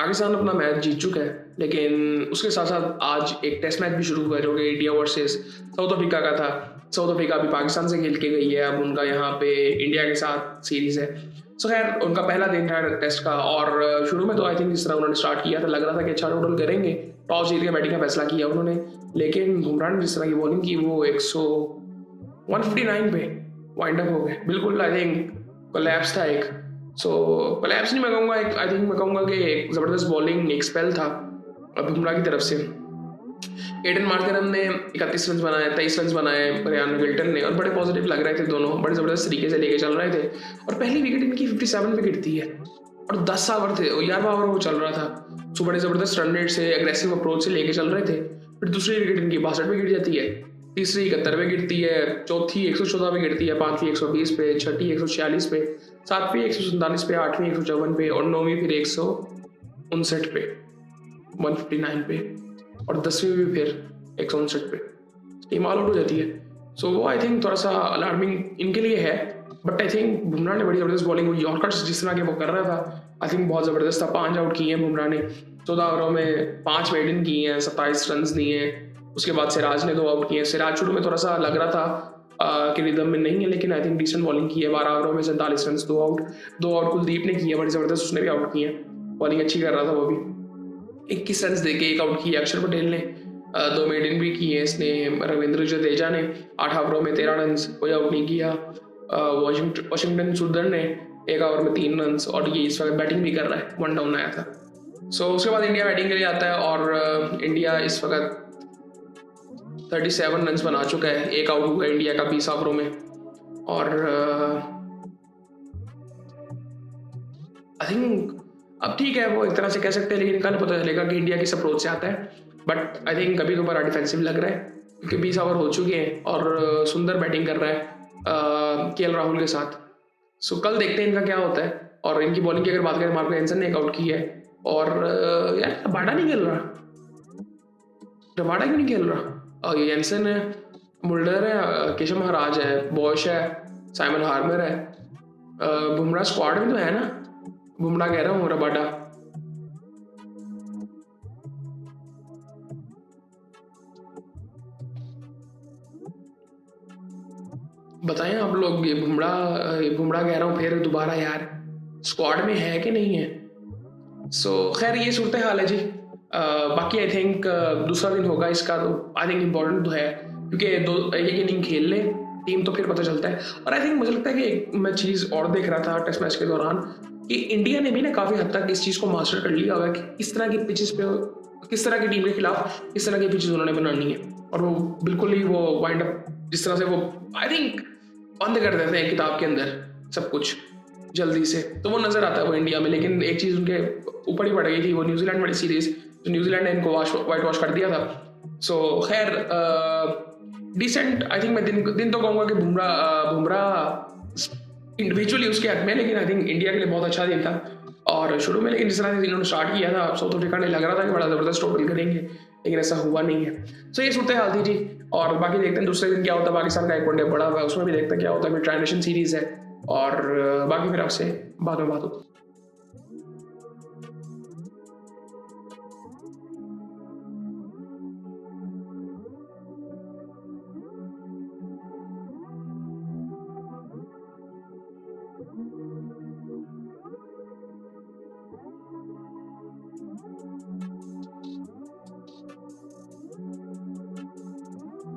पाकिस्तान अपना मैच जीत चुका है, लेकिन उसके साथ साथ आज एक टेस्ट मैच भी शुरू हुआ है जो कि इंडिया वर्सेस साउथ अफ्रीका का था। साउथ अफ्रीका अभी पाकिस्तान से खेल के गई है, अब उनका यहाँ पे इंडिया के साथ सीरीज है। सो खैर उनका पहला दिन था टेस्ट का, और शुरू में तो आई थिंक जिस तरह उन्होंने स्टार्ट किया था लग रहा था कि अच्छा टोटल करेंगे, टॉस जीत के बैटिंग का फैसला किया उन्होंने, लेकिन बुमराह ने जिस तरह की बॉलिंग की वो 159 पे वाइंड अप हो गए। बिल्कुल आई थिंक कोलैप्स था एक, सो कोलैप्स नहीं मैं कहूँगा, एक आई थिंक मैं कहूँगा कि एक ज़बरदस्त बॉलिंग एक स्पेल था बुमराह की तरफ से। एडन मार्करम ने 31 रन बनाए, 23 रन बनाए रियान गिल्टन ने, और बड़े पॉजिटिव लग रहे थे दोनों, बड़े ज़बरदस्त तरीके से लेके चल रहे थे। और पहली विकेट इनकी 57 पे गिरती है और 10 ओवर थे, 11वां ओवर वो चल रहा था, सो बड़े ज़बरदस्त रन रेट से एग्रेसिव अप्रोच से लेके चल रहे थे। फिर दूसरी विकेट इनकी 62 पे गिर जाती है, तीसरी 71 पे गिरती है, चौथी 114 पे गिरती है, पांचवी 120 पे, छठी 146 पे, सातवीं 147 पे, आठवीं 154 पे, और नौवीं फिर 159 पे 159 पे, और 10वीं भी फिर 159 पे टीम ऑल आउट हो जाती है। सो वो आई थिंक थोड़ा सा अलार्मिंग इनके लिए है, बट आई थिंक बुमराह ने बड़ी ज़बरदस्त बॉलिंग हुई। यॉर्कर्स जिस तरह के वो कर रहा था आई थिंक बहुत ज़बरदस्त था। 5 आउट किए हैं बुमराह ने, 14 ओवरों में 5 मेडन किए हैं, 27 रन दिए हैं। उसके बाद सिराज ने 2 आउट किए। सिराज शुरू में थोड़ा सा लग रहा था कि रिदम में नहीं है, लेकिन आई थिंक डिसेंट बॉलिंग की है। 12 ओवरों में 47 रन, 2 आउट कुलदीप ने किए, बड़ी ज़बरदस्त उसने भी आउट किए, बॉलिंग अच्छी कर रहा था वो भी। 21 रन देके 1 आउट किए अक्षर पटेल ने, 2 मेडन भी किए इसने। रविंद्र जडेजा ने 8 ओवरों में 13 रन, कोई आउट नहीं किया। वाशिंगटन सुंदर ने 1 ओवर में 3 रन, और ये इस वक्त बैटिंग भी कर रहा है, 1 डाउन आया था। सो उसके बाद इंडिया बैटिंग के लिए आता है, और इंडिया इस वक्त 37 रन बना चुका है, 1 आउट हुआ इंडिया का 20 ओवरों में। और आई थिंक अब ठीक है, वो एक तरह से कह सकते हैं, लेकिन कल पता चलेगा कि इंडिया किस अप्रोच से आता है। बट आई थिंक अभी तो बड़ा डिफेंसिव लग रहा है, क्योंकि 20 ओवर हो चुके हैं और सुंदर बैटिंग कर रहा है केएल राहुल के साथ। सो कल देखते हैं इनका क्या होता है। और इनकी बॉलिंग की अगर बात करें, मार्को एंसन ने 1 आउट किया है, और यार रबाडा नहीं खेल रहा, रबाडा क्यों नहीं खेल रहा? ये एंसन है, मुल्डर है, केशव महाराज है, बॉश है, साइमन हार्मर है, बुमराह स्क्वाड में तो है ना, बुमराह कह रहा हूँ, रबाडा। बताएं आप लोग, ये बुमराह कह रहा हूँ फिर दोबारा यार, स्क्वाड में है कि नहीं है? सो खैर ये सूरत हाल है जी। बाकी आई थिंक दूसरा दिन होगा इसका, तो आई थिंक इम्पोर्टेंट तो है, क्योंकि एक इनिंग खेल ले टीम तो फिर पता चलता है। और आई थिंक मुझे लगता है कि एक मैं चीज़ और देख रहा था टेस्ट मैच के दौरान, कि इंडिया ने भी ना काफ़ी हद तक इस चीज़ को मास्टर कर लिया होगा कि किस तरह की पिचेस पे, किस तरह की टीम के खिलाफ किस तरह की पिचेस उन्होंने बनानी है। और वो बिल्कुल ही वो वाइंड अप जिस तरह से वो आई थिंक बंद कर देते हैं किताब के अंदर सब कुछ जल्दी से, तो वो नज़र आता है वो इंडिया में। लेकिन एक चीज़ उनके ऊपर ही पड़ गई थी, वो न्यूजीलैंड वाली सीरीज, जो न्यूजीलैंड ने इनको वाइट वॉश कर दिया था। सो खैर डिसेंट आई थिंक मैं दिन तो कहूँगा कि बुमराह इंडिविजुअली उसके हक में, लेकिन आई थिंक इंडिया के लिए बहुत अच्छा दिन था। और शुरू में लेकिन जिस तरह से इन्होंने स्टार्ट किया था, साउथ अफ्रीका ने लग रहा था कि बड़ा ज़बरदस्त टोटल करेंगे, लेकिन ऐसा हुआ नहीं है। सो ये सूरत हाल थी जी। और बाकी देखते हैं दूसरे दिन क्या होता है। पाकिस्तान का एक वनडे बड़ा हुआ है, उसमें भी देखते हैं क्या होता है। फिर ट्राई नेशन सीरीज़ है, और बाकी फिर आपसे बाद में बात होती है।